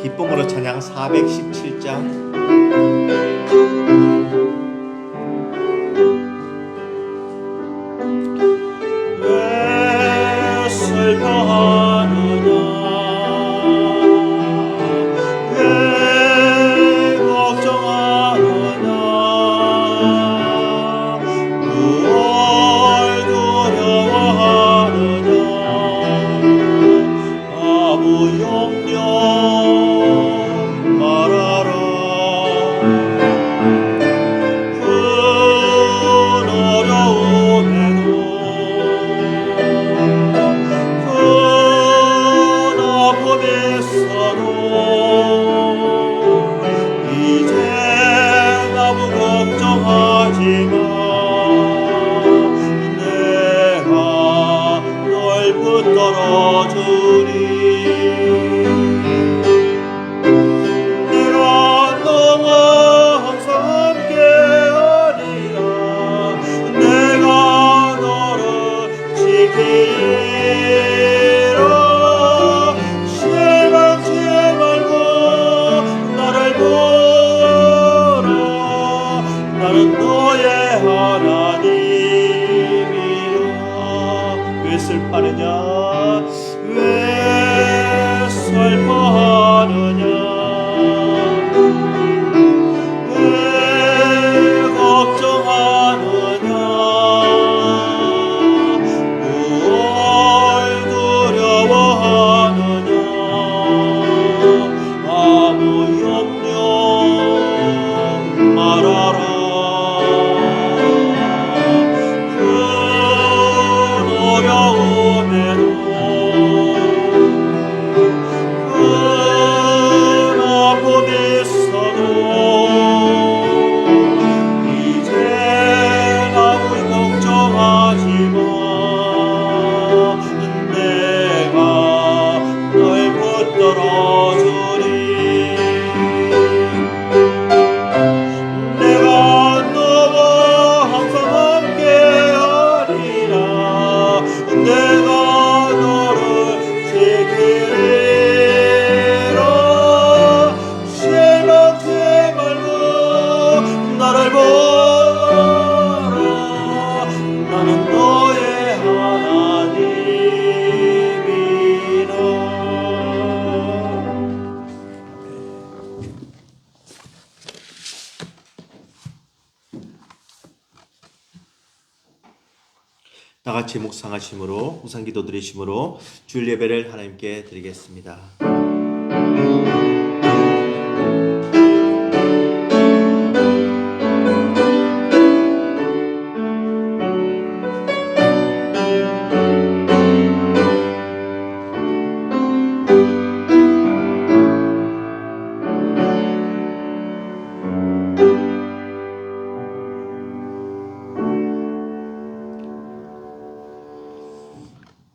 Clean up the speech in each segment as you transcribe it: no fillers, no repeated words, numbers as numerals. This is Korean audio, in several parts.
기쁨으로 찬양 417장. 왜 슬퍼하느냐 왜 걱정하느냐 무얼 두려워하느냐 아무 염려 말아라 큰 어려움에도 이제 아무 걱정하지마 내가 널 붙들어주리 내가 너와 항상 함께하리라 내가 너를 지키리라 실망치 말고 나를 보라 나는 너의 하나님이라 왜 슬퍼하느냐 왜 슬퍼하느냐 왜 걱정하느냐 무얼 두려워하느냐 아무 염려 말아라 큰 어려움에도 큰 아픔이 있어도 이제 아무 걱정하지마 내가 널 붙들어주리 내가 너와 항상 함께하리라 내가 너를 지키리라 실망치 말고 나를 보라 나는 너의 하나님이라 다같이 묵상하심으로 우상기도 드리심으로 주일 예배를 하나님께 드리겠습니다.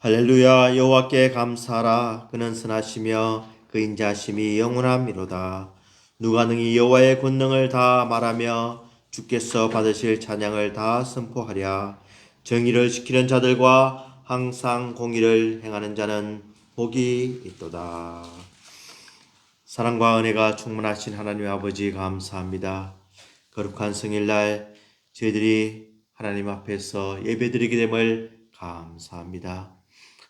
할렐루야. 여호와께 감사하라. 그는 선하시며 그 인자하심이 영원함이로다. 누가 능히 여호와의 권능을 다 말하며 주께서 받으실 찬양을 다 선포하랴. 정의를 지키는 자들과 항상 공의를 행하는 자는 복이 있도다. 사랑과 은혜가 충만하신 하나님 아버지 감사합니다. 거룩한 성일날 저희들이 하나님 앞에서 예배드리게 됨을 감사합니다.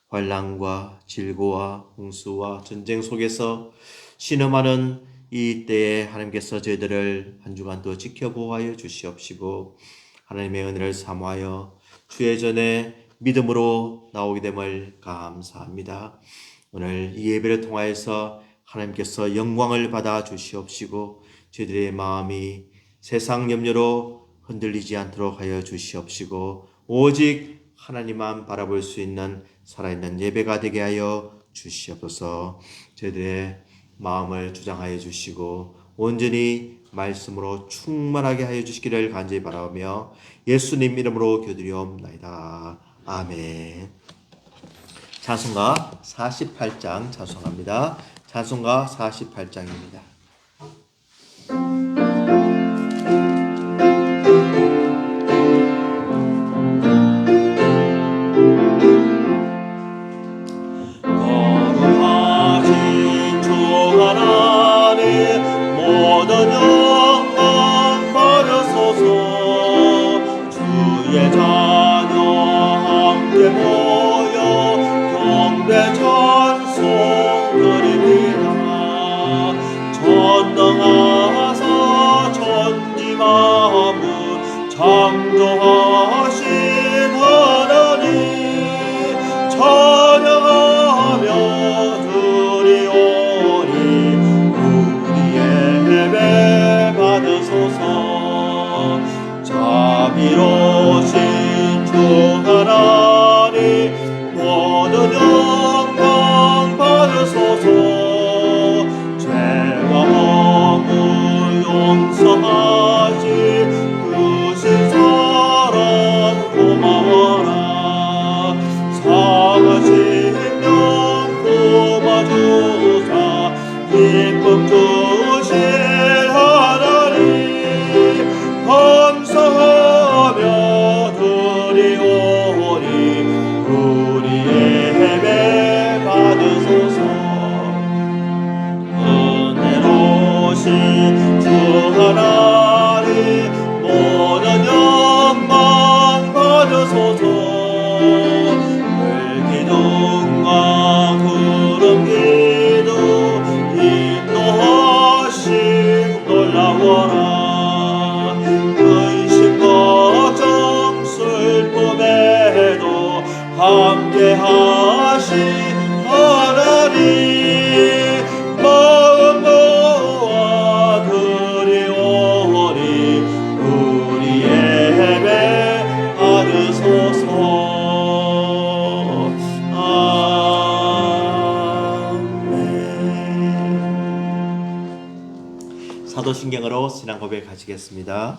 환난과 질고와 홍수와 전쟁 속에서 신음하는 이 때에 하나님께서 저희들을 한 주간도 지켜보아여 주시옵시고 하나님의 은혜를 사모하여 주의 전에 믿음으로 나오게 됨을 감사합니다. 오늘 이 예배를 통하여서 하나님께서 영광을 받아 주시옵시고 저희들의 마음이 세상 염려로 흔들리지 않도록 하여 주시옵시고 오직 하나님만 바라볼 수 있는 살아있는 예배가 되게 하여 주시옵소서. 저희들의 마음을 주장하여 주시고 온전히 말씀으로 충만하게 하여 주시기를 간절히 바라며 예수님 이름으로 기도드리옵나이다. 아멘. 찬송가 48장 찬송합니다. 찬송가 48장입니다. 거룩하신 주 하나님 구름과 구름기도 인도하심 놀라워라. 근심 걱정 슬픔에도 함께하신 하나님, 마음 모아 드리오니 우리 예배 받으소서. 아멘. 사도신경으로 신앙 고백 하시겠습니다.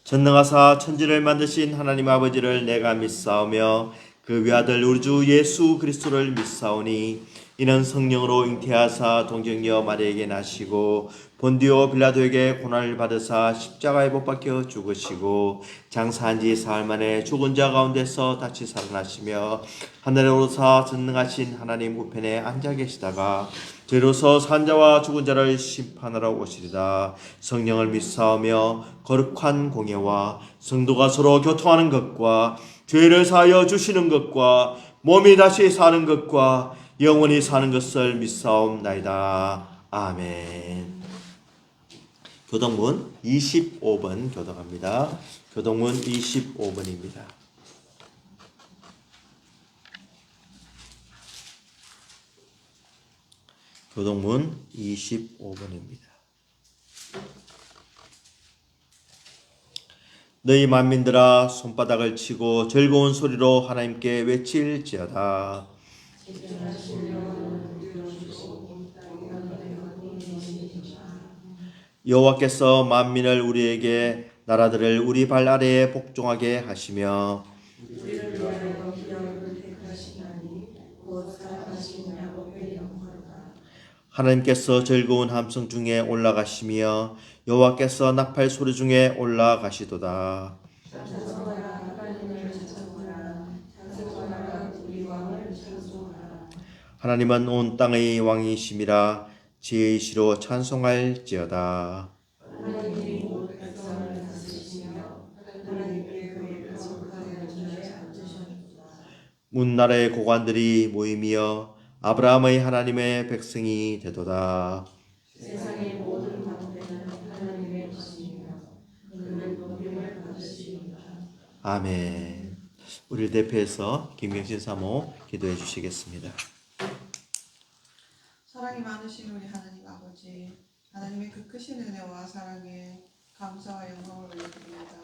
전능하사 천지를 만드신 하나님 아버지를 내가 믿사오며 그 외아들 우리 주 예수 그리스도를 믿사오니 이는 성령으로 잉태하사 동정녀 마리아에게 나시고 본디오 빌라도에게 고난을 받으사 십자가에 못 박혀 죽으시고 장사한 지 사흘 만에 죽은 자 가운데서 다시 살아나시며 하늘에 오르사 전능하신 하나님 우편에 앉아 계시다가 뒤로서 산자와 죽은 자를 심판하러 오시리다. 성령을 믿사오며 거룩한 공예와 성도가 서로 교통하는 것과 죄를 사하여 주시는 것과 몸이 다시 사는 것과 영원히 사는 것을 믿사옵나이다. 아멘. 교동문 25번 교독합니다. 교동문 25번입니다. 교동문 25번입니다. 너희 만민들아 손바닥을 치고 즐거운 소리로 하나님께 외칠지어다. 여호와께서 만민을 우리에게 나라들을 우리 발 아래에 복종하게 하시며 하나님께서 즐거운 함성 중에 올라가시며 여호와께서 나팔 소리 중에 올라가시도다. 하나님은 온 땅의 왕이심이라 지혜이시로 찬송할지어다. 문나라의 고관들이 모임이여 아브라함의 하나님의 백성이 되도다. 세상의 모든 방패는 하나님의 것이며 그는 높임을 받으시리라. 아멘. 우리를 대표해서 김경신 사모 기도해 주시겠습니다. 사랑이 많으신 우리 하나님 아버지, 하나님의 그 크신 은혜와 사랑에 감사와 영광을 올려드립니다.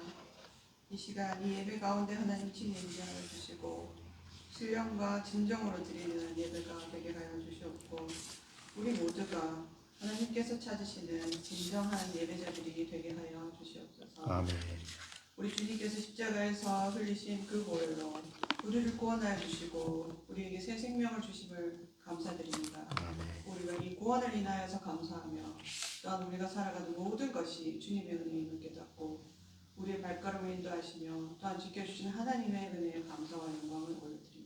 이 시간 이 예배 가운데 하나님 친히 임재하여 주시고 신령과 진정으로 드리는 예배가 되게 하여 주시옵고 우리 모두가 하나님께서 찾으시는 진정한 예배자들이 되게 하여 주시옵소서. 아멘. 우리 주님께서 십자가에서 흘리신 그 보혈로 우리를 구원하여 주시고 우리에게 새 생명을 주심을 감사드립니다. 아멘. 우리가 이 구원을 인하여서 감사하며 또한 우리가 살아가는 모든 것이 주님의 은혜임을 깨닫고 우리의 발걸음을 인도하시며 또한 지켜주시는 하나님의 은혜에 감사와 영광을 올려드립니다.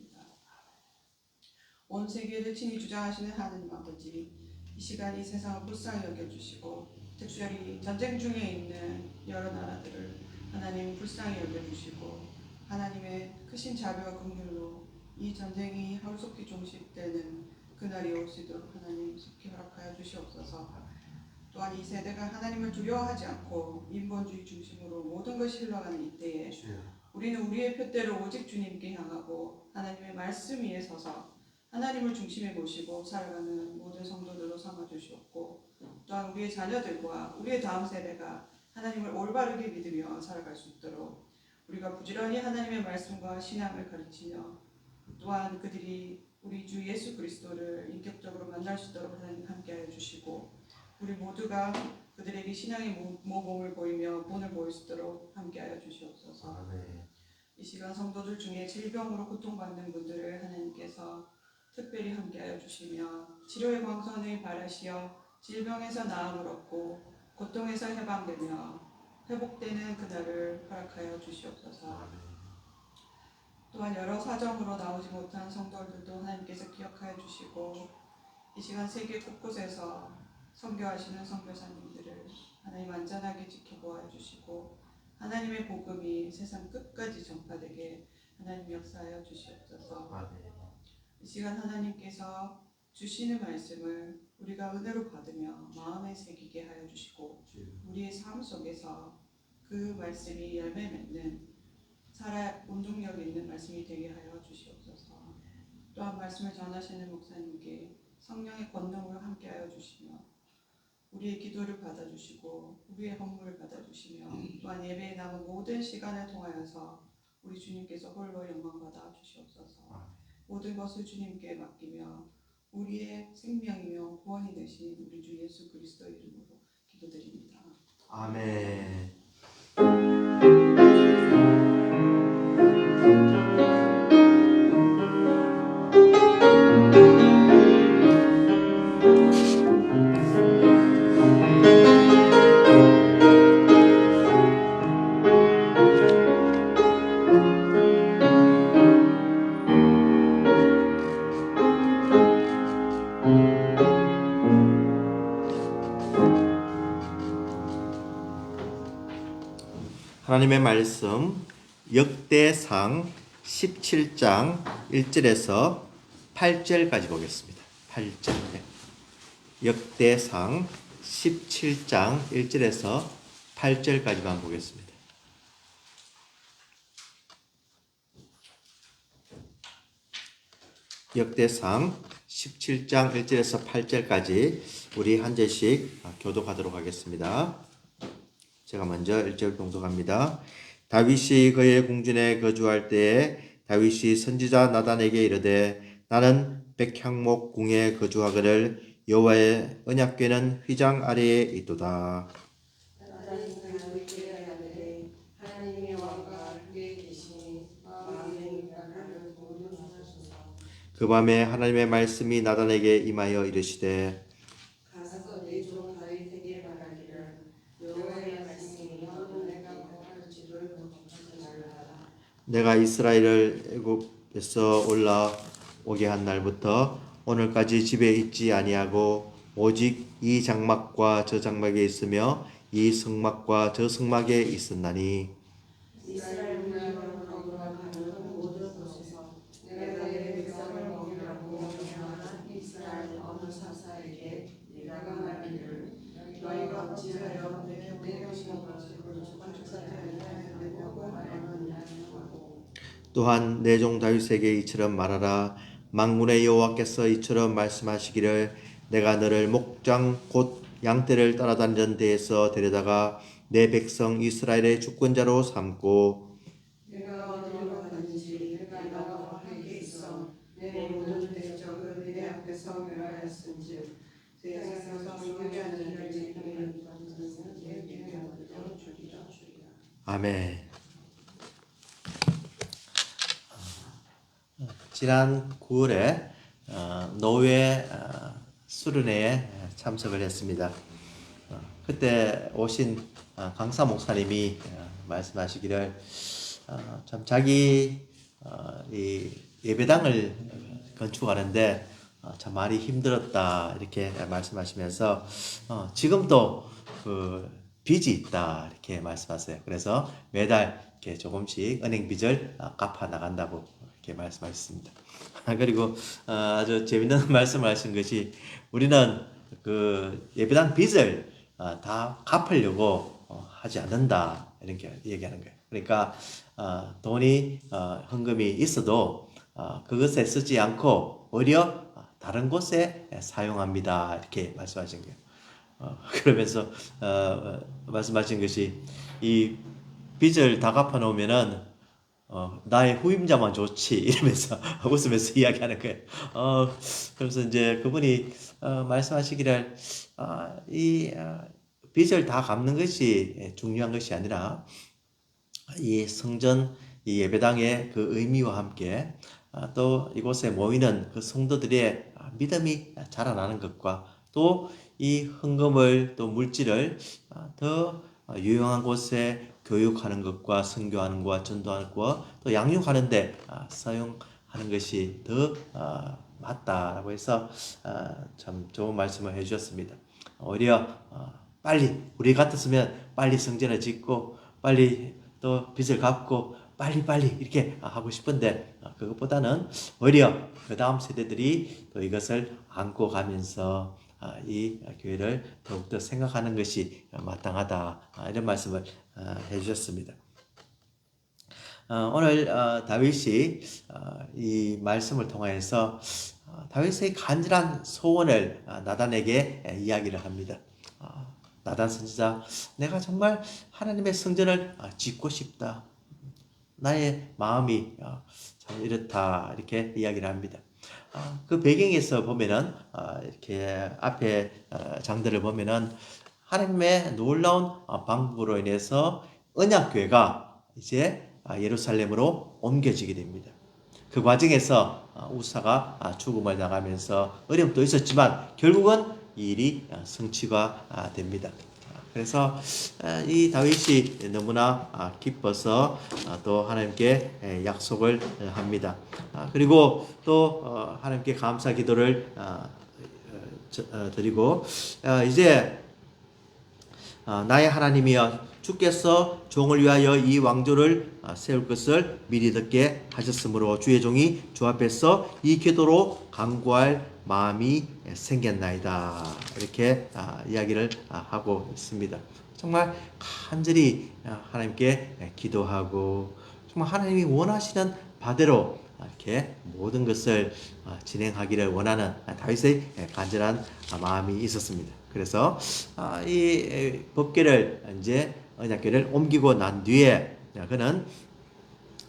온 세계를 친히 주장하시는 하나님 아버지, 이 시간 이 세상을 불쌍히 여겨주시고 특별히 전쟁 중에 있는 여러 나라들을 하나님 불쌍히 여겨주시고 하나님의 크신 자비와 긍휼로 이 전쟁이 하루속히 종식되는 그날이 올 수 있도록 하나님 속히 허락하여 주시옵소서. 또한 이 세대가 하나님을 두려워하지 않고 인본주의 중심으로 모든 것이 흘러가는 이때에 우리는 우리의 표대로 오직 주님께 향하고 하나님의 말씀 위에 서서 하나님을 중심에 모시고 살아가는 모든 성도들로 삼아주시옵고 또한 우리의 자녀들과 우리의 다음 세대가 하나님을 올바르게 믿으며 살아갈 수 있도록 우리가 부지런히 하나님의 말씀과 신앙을 가르치며 또한 그들이 우리 주 예수 그리스도를 인격적으로 만날 수 있도록 하나님 함께하여 주시고 우리 모두가 그들에게 신앙의 모범을 보이며 본을 보일 수 있도록 함께하여 주시옵소서. 아멘. 이 시간 성도들 중에 질병으로 고통받는 분들을 하나님께서 특별히 함께하여 주시며 치료의 광선을 바라시어 질병에서 나음을 얻고 고통에서 해방되며 회복되는 그날을 허락하여 주시옵소서. 또한 여러 사정으로 나오지 못한 성도들도 하나님께서 기억하여 주시고 이 시간 세계 곳곳에서 선교하시는 선교사님들을 하나님 안전하게 지켜보아 주시고 하나님의 복음이 세상 끝까지 전파되게 하나님 역사하여 주시옵소서. 이 시간 하나님께서 주시는 말씀을 우리가 은혜로 받으며 마음에 새기게 하여 주시고 우리의 삶 속에서 그 말씀이 열매 맺는 살아 온동력 있는 말씀이 되게 하여 주시옵소서. 또한 말씀을 전하시는 목사님께 성령의 권능으로 함께하여 주시며 우리의 기도를 받아주시고 우리의 헌물을 받아주시며 또한 예배에 남은 모든 시간을 통하여서 우리 주님께서 홀로 영광 받아 주시옵소서. 모든 것을 주님께 맡기며 우리의 생명이며 구원이 되신 우리 주 예수 그리스도 이름으로 기도드립니다. 아멘. 하나님의 말씀 역대상 17장 1절에서 8절까지 보겠습니다. 8절. 역대상 17장 1절에서 8절까지만 보겠습니다. 역대상 17장 1절에서 8절까지 우리 한 절씩 교독하도록 하겠습니다. 제가 먼저 1절 봉독합니다. 다윗이 그의 궁전에 거주할 때에 다윗이 선지자 나단에게 이르되 나는 백향목 궁에 거주하거늘 여호와의 언약궤는 휘장 아래에 있도다. 나단이 다윗에게 이르되 하나님의 왕과 함께 계시니 마음에 인간을 도우소서. 그 밤에 하나님의 말씀이 나단에게 임하여 이르시되 가서 내 종 다윗에게 말하기를 여호와의 말씀이 너는 내가 뭐할지를 걱정하지 말라. 내가 이스라엘을 애굽에서 올라오게 한 날부터 오늘까지 집에 있지 아니하고 오직 이 장막과 저 장막에 있으며 이 성막과 저 성막에 있었나니 이스라엘 문화로 가는 모든 곳에서 내가 내 백성을 먹이라고 명령한 이스라엘 어느 사사에게 내가 말하기를 너희가 어찌하여 내 백성의 것을 건축하지 아니하였느냐고 말하느냐고. 또한 내 종 다윗에게 이처럼 말하라. 만군의 여호와께서 이처럼 말씀하시기를 내가 너를 목장 곧 양떼를 따라다니던 데에서 데려다가 내 백성 이스라엘의 주권자로 삼고 내가 어디로 가든지 내가 너와 함께 있어 내 모든 대적을 내 앞에서 멸하였은즉 세상에서 존귀한 일을 지키는 것은 내게 얻어 주리라. 아멘. 지난 9월에 노르웨이 수련회에 참석을 했습니다. 그때 오신 강사 목사님이 말씀하시기를 참 자기 이 예배당을 건축하는데 참 많이 힘들었다 이렇게 말씀하시면서 지금도 그 빚이 있다 이렇게 말씀하세요. 그래서 매달 이렇게 조금씩 은행 빚을 갚아 나간다고 이렇게 말씀하셨습니다. 그리고 아주 재밌는 말씀을 하신 것이 우리는 그 예배당 빚을 다 갚으려고 하지 않는다 이렇게 얘기하는 거예요. 그러니까 돈이 헌금이 있어도 그것에 쓰지 않고 오히려 다른 곳에 사용합니다 이렇게 말씀하신 거예요. 그러면서 말씀하신 것이 이 빚을 다 갚아 놓으면은 나의 후임자만 좋지 이러면서 웃으면서 이야기하는 거예요. 그래서 이제 그분이 말씀하시기를 이 빚을 다 갚는 것이 중요한 것이 아니라 이 성전 이 예배당의 그 의미와 함께 또 이곳에 모이는 그 성도들의 믿음이 자라나는 것과 또 이 헌금을 또 물질을 더 유용한 곳에 교육하는 것과 선교하는 것과 전도하는 것과 또 양육하는 데 사용하는 것이 더 맞다라고 해서 참 좋은 말씀을 해주셨습니다. 오히려 빨리 우리 같았으면 빨리 성전을 짓고 빨리 또 빚을 갚고 빨리빨리 이렇게 하고 싶은데 그것보다는 오히려 그 다음 세대들이 또 이것을 안고 가면서 이 교회를 더욱더 생각하는 것이 마땅하다, 이런 말씀을 해주셨습니다. 오늘 다윗이 이 말씀을 통하여서 다윗의 간절한 소원을 나단에게 이야기를 합니다. 나단 선지자, 내가 정말 하나님의 성전을 짓고 싶다. 나의 마음이 참 이렇다, 이렇게 이야기를 합니다. 그 배경에서 보면은 이렇게 앞에 장들을 보면은 하나님의 놀라운 방법으로 인해서 언약궤가 이제 예루살렘으로 옮겨지게 됩니다. 그 과정에서 우사가 죽음을 당하면서 어려움도 있었지만 결국은 이 일이 성취가 됩니다. 그래서 이 다윗이 너무나 기뻐서 또 하나님께 약속을 합니다. 그리고 또 하나님께 감사 기도를 드리고 이제 나의 하나님이여, 주께서 종을 위하여 이 왕조를 세울 것을 미리 듣게 하셨으므로 주의 종이 주 앞에서 이 기도로 간구할 마음이 생겼나이다, 이렇게 이야기를 하고 있습니다. 정말 간절히 하나님께 기도하고 정말 하나님이 원하시는 바대로 이렇게 모든 것을 진행하기를 원하는 다윗의 간절한 마음이 있었습니다. 그래서 이 법궤를 이제 언약궤를 옮기고 난 뒤에 그는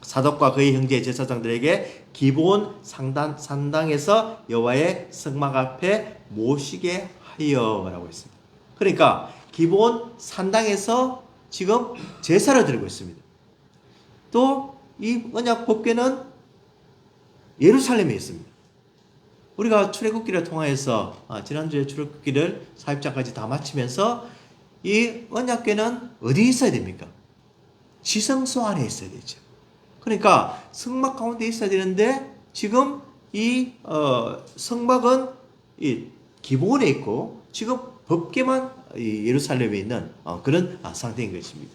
사독과 그의 형제 제사장들에게 기브온 산당에서 여호와의 성막 앞에 모시게 하여라고 했습니다. 그러니까 기브온 산당에서 지금 제사를 드리고 있습니다. 또 이 언약 법궤는 예루살렘에 있습니다. 우리가 출애굽기를 통하여서 지난주에 출애굽기를 4입장까지 다 마치면서 이 언약궤는 어디 있어야 됩니까? 지성소 안에 있어야 되죠. 그러니까 성막 가운데 있어야 되는데 지금 이 성막은 이 기본에 있고 지금 법궤만 예루살렘에 있는 그런 상태인 것입니다.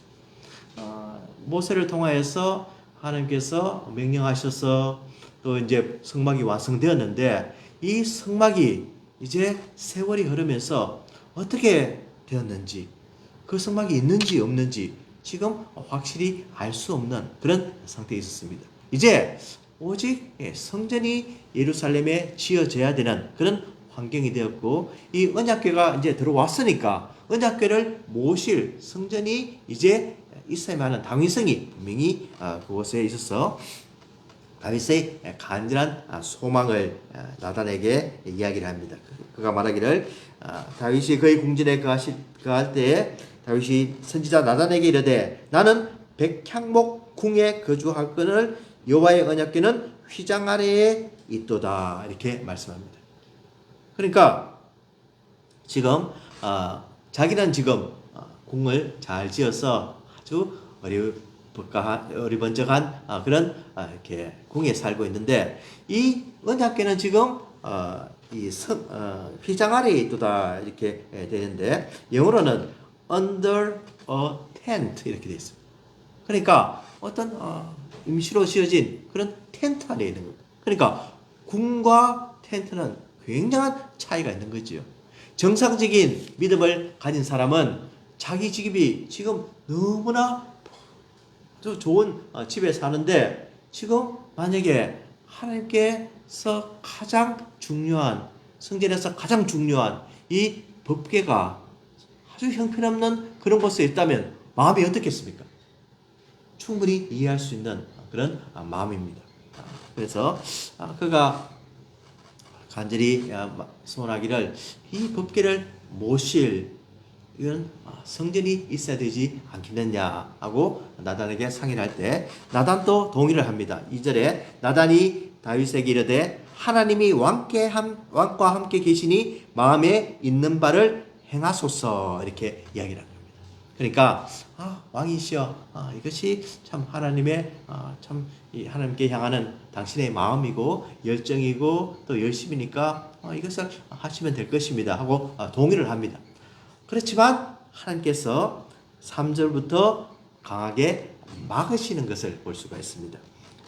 모세를 통하여서 하나님께서 명령하셔서 또 이제 성막이 완성되었는데 이 성막이 이제 세월이 흐르면서 어떻게 되었는지, 그 성막이 있는지 없는지 지금 확실히 알 수 없는 그런 상태에 있었습니다. 이제 오직 성전이 예루살렘에 지어져야 되는 그런 환경이 되었고, 이 언약궤가 이제 들어왔으니까 언약궤를 모실 성전이 이제 있어야만 하는 당위성이 분명히 그곳에 있어서 다윗의 간절한 소망을 나단에게 이야기를 합니다. 그가 말하기를 다윗이 그의 궁전에 거할 때에 다윗이 선지자 나단에게 이르되 나는 백향목 궁에 거주하거늘 여호와의 언약궤는 휘장 아래에 있도다, 이렇게 말씀합니다. 그러니까 지금 자기는 지금 궁을 잘 지어서 아주 어리번쩍한 그런 이렇게 궁에 살고 있는데 이 언약궤는 지금 이 휘장 아래에 있도다, 이렇게 되는데 영어로는 under a tent 이렇게 되어 있습니다. 그러니까 어떤 임시로 지어진 그런 텐트 안에 있는 겁니다. 그러니까 궁과 텐트는 굉장한 차이가 있는 거죠. 정상적인 믿음을 가진 사람은 자기 집이 지금 너무나 아주 좋은 집에 사는데 지금 만약에 하나님께서 가장 중요한, 성전에서 가장 중요한 이 법궤가 아주 형편없는 그런 곳에 있다면 마음이 어떻겠습니까? 충분히 이해할 수 있는 그런 마음입니다. 그래서 그가 간절히 소원하기를 이 법궤를 모실 이건 성전이 있어야 되지 않겠느냐 하고 나단에게 상의를 할 때 나단도 동의를 합니다. 2절에 나단이 다윗에게 이르되 하나님이 왕과 함께 계시니 마음에 있는 바를 행하소서, 이렇게 이야기를 합니다. 그러니까 왕이시여, 이것이 참 하나님의 참 하나님께 향하는 당신의 마음이고 열정이고 또 열심이니까 이것을 하시면 될 것입니다 하고 동의를 합니다. 그렇지만 하나님께서 3절부터 강하게 막으시는 것을 볼 수가 있습니다.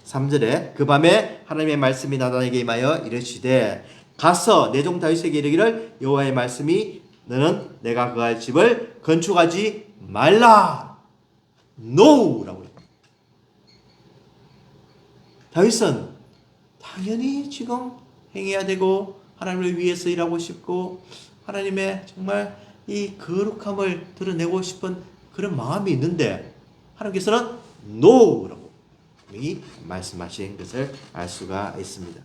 3절에 그 밤에 하나님의 말씀이 나단에게 임하여 이르시되 가서 내 종 다윗에게 이르기를 여호와의 말씀이 너는 내가 거할 집을 건축하지 말라. NO라고 해요. 다윗은 당연히 지금 행해야 되고 하나님을 위해서 일하고 싶고 하나님의 정말 이 거룩함을 드러내고 싶은 그런 마음이 있는데 하나님께서는 NO라고 분명히 말씀하신 것을 알 수가 있습니다.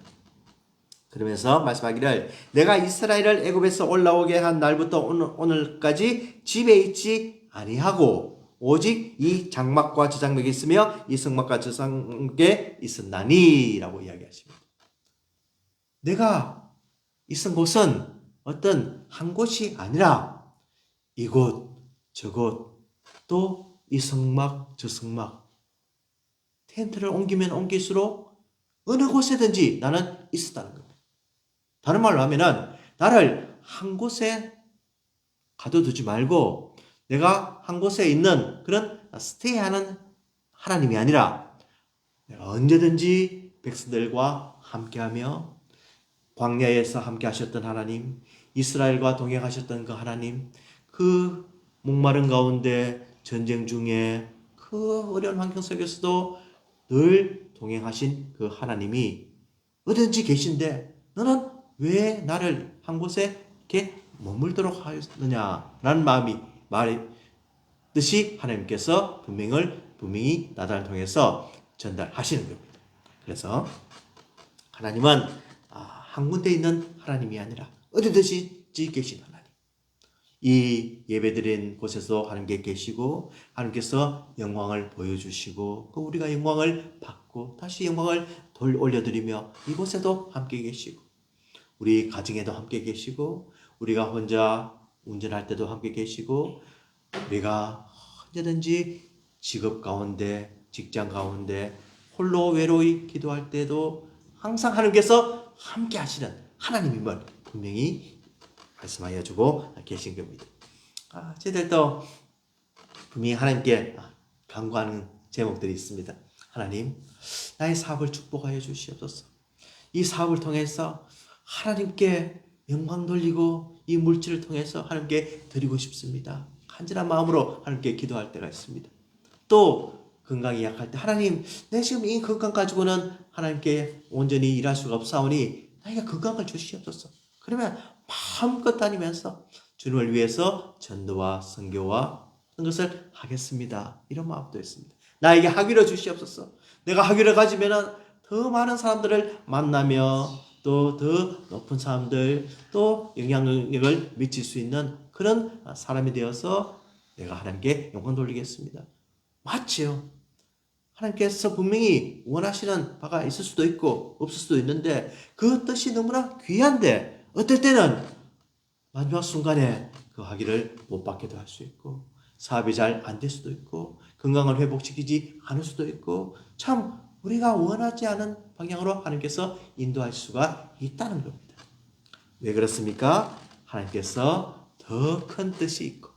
그러면서 말씀하기를 내가 이스라엘을 애굽에서 올라오게 한 날부터 오늘까지 집에 있지 아니하고 오직 이 장막과 저장막이 있으며 이 성막과 저장막에 있었나니 라고 이야기하십니다. 내가 있은 곳은 어떤 한 곳이 아니라 이곳 저곳 또 이 성막 저 성막 텐트를 옮기면 옮길수록 어느 곳에든지 나는 있었다는 겁니다. 다른 말로 하면은 나를 한 곳에 가둬두지 말고 내가 한 곳에 있는 그런 스테이하는 하나님이 아니라 내가 언제든지 백성들과 함께하며 광야에서 함께 하셨던 하나님, 이스라엘과 동행하셨던 그 하나님, 그 목마른 가운데 전쟁 중에 그 어려운 환경 속에서도 늘 동행하신 그 하나님이 어디든지 계신데 너는 왜 나를 한 곳에 이렇게 머물도록 하였느냐라는 말이듯이 하나님께서 분명히 나단을 통해서 전달하시는 겁니다. 그래서 하나님은 한 군데 있는 하나님이 아니라 어디든지 계신 하나님. 이 예배드린 곳에서 하나님께 계시고 하나님께서 영광을 보여주시고 또 우리가 영광을 받고 다시 영광을 올려드리며 이곳에도 함께 계시고 우리 가정에도 함께 계시고 우리가 혼자 운전할 때도 함께 계시고 우리가 언제든지 직업 가운데 직장 가운데 홀로 외로이 기도할 때도 항상 하나님께서 함께 하시는 하나님임을 분명히 말씀하여 주고 계신 겁니다. 저희들도 분명히 하나님께 간구하는 제목들이 있습니다. 하나님, 나의 사업을 축복하여 주시옵소서. 이 사업을 통해서 하나님께 영광 돌리고 이 물질을 통해서 하나님께 드리고 싶습니다. 간절한 마음으로 하나님께 기도할 때가 있습니다. 또 건강이 약할 때 하나님, 내 지금 이 건강 가지고는 하나님께 온전히 일할 수가 없사오니 나에게 건강을 주시옵소서. 그러면 마음껏 다니면서 주님을 위해서 전도와 선교와 그런 것을 하겠습니다. 이런 마음도 있습니다. 나에게 학위를 주시옵소서. 내가 학위를 가지면 더 많은 사람들을 만나며 또 더 높은 사람들 또 영향력을 미칠 수 있는 그런 사람이 되어서 내가 하나님께 영광 돌리겠습니다. 맞지요? 하나님께서 분명히 원하시는 바가 있을 수도 있고 없을 수도 있는데 그 뜻이 너무나 귀한데 어떨 때는 마지막 순간에 그 학위를 못 받기도 할 수 있고 사업이 잘 안 될 수도 있고 건강을 회복시키지 않을 수도 있고 참 우리가 원하지 않은 방향으로 하나님께서 인도할 수가 있다는 겁니다. 왜 그렇습니까? 하나님께서 더 큰 뜻이 있고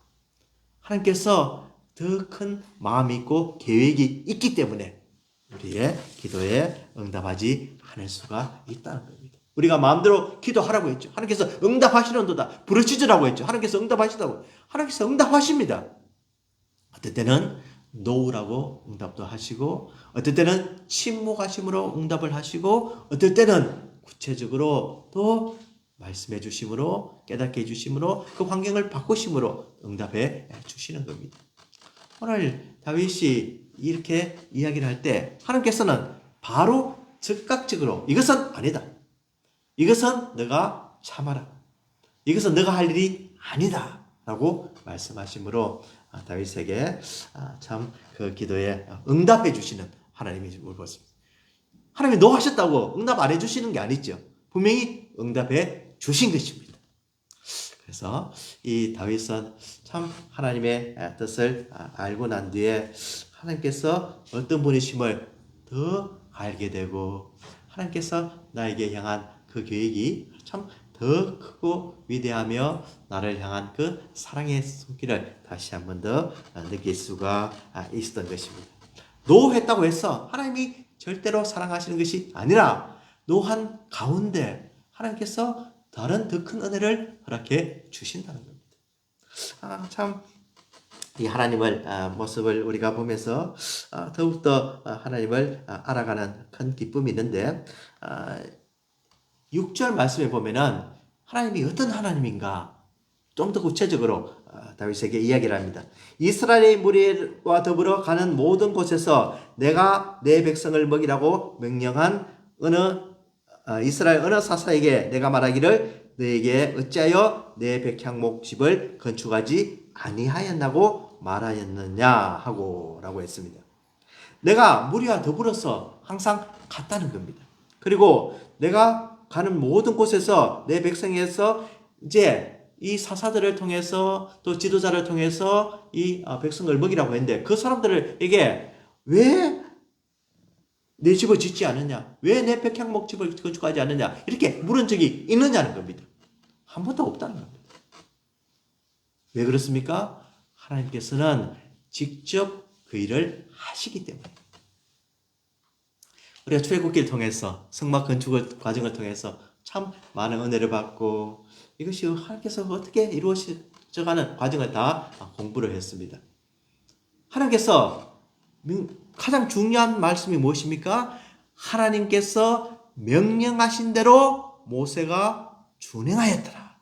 하나님께서 더 큰 마음이 있고 계획이 있기 때문에 우리의 기도에 응답하지 않을 수가 있다는 겁니다. 우리가 마음대로 기도하라고 했죠. 하나님께서 응답하시는도다. 부르짖으라고 했죠. 하나님께서 응답하시다고. 하나님께서 응답하십니다. 어떨 때는 노우라고 응답도 하시고 어떨 때는 침묵하심으로 응답을 하시고 어떨 때는 구체적으로 또 말씀해 주심으로 깨닫게 해 주심으로 그 환경을 바꾸심으로 응답해 주시는 겁니다. 오늘 다윗이 이렇게 이야기를 할 때 하나님께서는 바로 즉각적으로 이것은 아니다. 이것은 너가 참아라. 이것은 너가 할 일이 아니다. 라고 말씀하심으로 다윗에게 참 그 기도에 응답해 주시는 하나님이심을 보았습니다. 하나님이 너 하셨다고 응답 안 해주시는 게 아니죠. 분명히 응답해 주신 것입니다. 그래서 이 다윗은 참 하나님의 뜻을 알고 난 뒤에 하나님께서 어떤 분이심을 더 알게 되고 하나님께서 나에게 향한 그 계획이 참 더 크고 위대하며 나를 향한 그 사랑의 손길을 다시 한 번 더 느낄 수가 있었던 것입니다. 노했다고 해서 하나님이 절대로 사랑하시는 것이 아니라 노한 가운데 하나님께서 다른 더 큰 은혜를 허락해 주신다는 겁니다. 참 이 하나님을 모습을 우리가 보면서 더욱더 하나님을 알아가는 큰 기쁨이 있는데 6절 말씀에 보면은 하나님이 어떤 하나님인가 좀 더 구체적으로 다윗에게 이야기를 합니다. 이스라엘의 무리와 더불어 가는 모든 곳에서 내가 내 백성을 먹이라고 명령한 이스라엘 어느 사사에게 내가 말하기를 너에게 어찌하여 내 백향목 집을 건축하지 아니하였나고 말하였느냐 하고 라고 했습니다. 내가 무리와 더불어서 항상 갔다는 겁니다. 그리고 내가 가는 모든 곳에서 내 백성에서 이제 이 사사들을 통해서 또 지도자를 통해서 이 백성을 먹이라고 했는데 그 사람들에게 왜 내 집을 짓지 않느냐? 왜 내 백향목 집을 건축하지 않느냐? 이렇게 물은 적이 있느냐는 겁니다. 한 번도 없다는 겁니다. 왜 그렇습니까? 하나님께서는 직접 그 일을 하시기 때문에. 우리가 출애굽기를 통해서 성막 건축 과정을 통해서 참 많은 은혜를 받고 이것이 하나님께서 어떻게 이루어져가는 과정을 다 공부를 했습니다. 하나님께서 가장 중요한 말씀이 무엇입니까? 하나님께서 명령하신 대로 모세가 준행하였더라.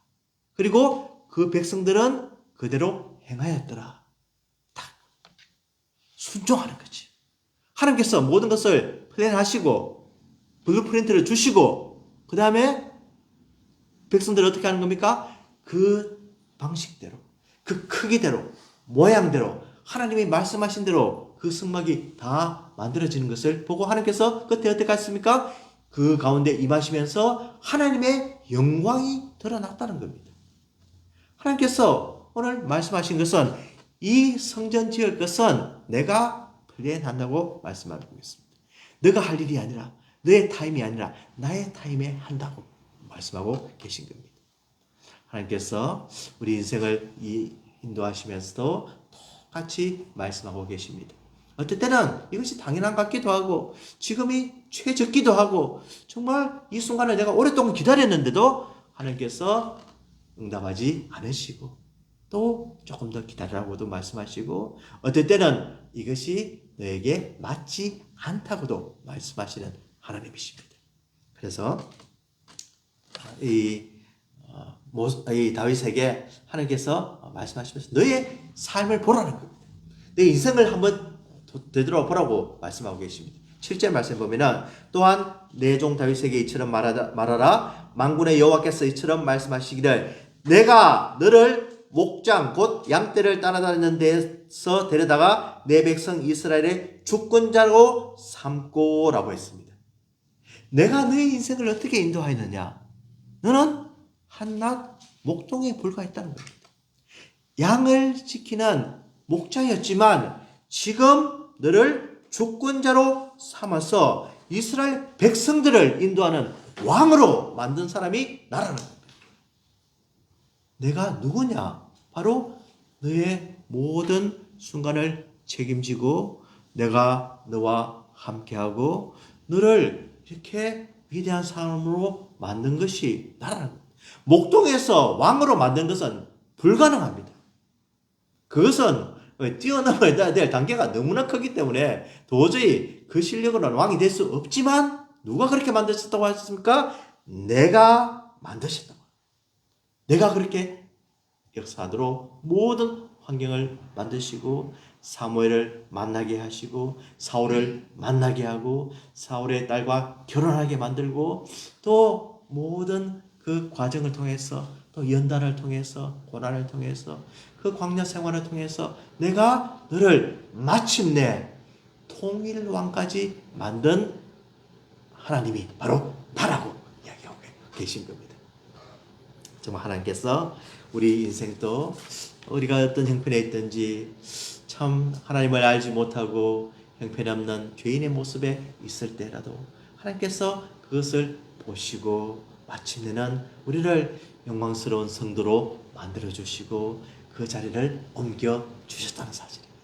그리고 그 백성들은 그대로 행하였더라. 딱 순종하는 거지. 하나님께서 모든 것을 플랜하시고 블루프린트를 주시고 그 다음에 백성들을 어떻게 하는 겁니까? 그 방식대로, 그 크기대로, 모양대로 하나님이 말씀하신 대로 그 성막이 다 만들어지는 것을 보고 하나님께서 그때 어떻게 하십니까? 그 가운데 임하시면서 하나님의 영광이 드러났다는 겁니다. 하나님께서 오늘 말씀하신 것은 이 성전 지을 것은 내가 플랜한다고 말씀하고 있습니다. 너가 할 일이 아니라 너의 타임이 아니라 나의 타임에 한다고 말씀하고 계신 겁니다. 하나님께서 우리 인생을 인도하시면서도 똑같이 말씀하고 계십니다. 어떨 때는 이것이 당연한 것 같기도 하고 지금이 최적기도 하고 정말 이 순간을 내가 오랫동안 기다렸는데도 하나님께서 응답하지 않으시고 또 조금 더 기다리라고도 말씀하시고 어떨 때는 이것이 너에게 맞지 않다고도 말씀하시는 하나님이십니다. 그래서 이 다윗에게 하나님께서 말씀하시면서 너의 삶을 보라는 겁니다. 내 인생을 한번 되돌아보라고 말씀하고 계십니다. 7절 말씀 보면은 또한 내 종 다윗에게 이처럼 말하라. 만군의 여호와께서 이처럼 말씀하시기를 내가 너를 목장 곧 양떼를 따라다니는 데서 데려다가 내 백성 이스라엘의 주권자로 삼고라고 했습니다. 내가 너의 인생을 어떻게 인도하였느냐? 너는 한낱 목동에 불과했다는 겁니다. 양을 지키는 목자였지만 지금 너를 주권자로 삼아서 이스라엘 백성들을 인도하는 왕으로 만든 사람이 나라는 겁니다. 내가 누구냐? 바로 너의 모든 순간을 책임지고 내가 너와 함께하고 너를 이렇게 위대한 사람으로 만든 것이 나라는 겁니다. 목동에서 왕으로 만든 것은 불가능합니다. 그것은 뛰어넘어야 될 단계가 너무나 크기 때문에 도저히 그 실력으로는 왕이 될 수 없지만 누가 그렇게 만드셨다고 하셨습니까? 내가 만드셨다고. 내가 그렇게 역사하도록 모든 환경을 만드시고 사무엘을 만나게 하시고 사울을 만나게 하고 사울의 딸과 결혼하게 만들고 또 모든 그 과정을 통해서 또 연단을 통해서 고난을 통해서 그 광야 생활을 통해서 내가 너를 마침내 통일왕까지 만든 하나님이 바로 나라고 이야기하고 계신 겁니다. 정말 하나님께서 우리 인생도 우리가 어떤 형편에 있든지 참 하나님을 알지 못하고 형편없는 죄인의 모습에 있을 때라도 하나님께서 그것을 보시고 마침내는 우리를 영광스러운 성도로 만들어주시고 그 자리를 옮겨주셨다는 사실입니다.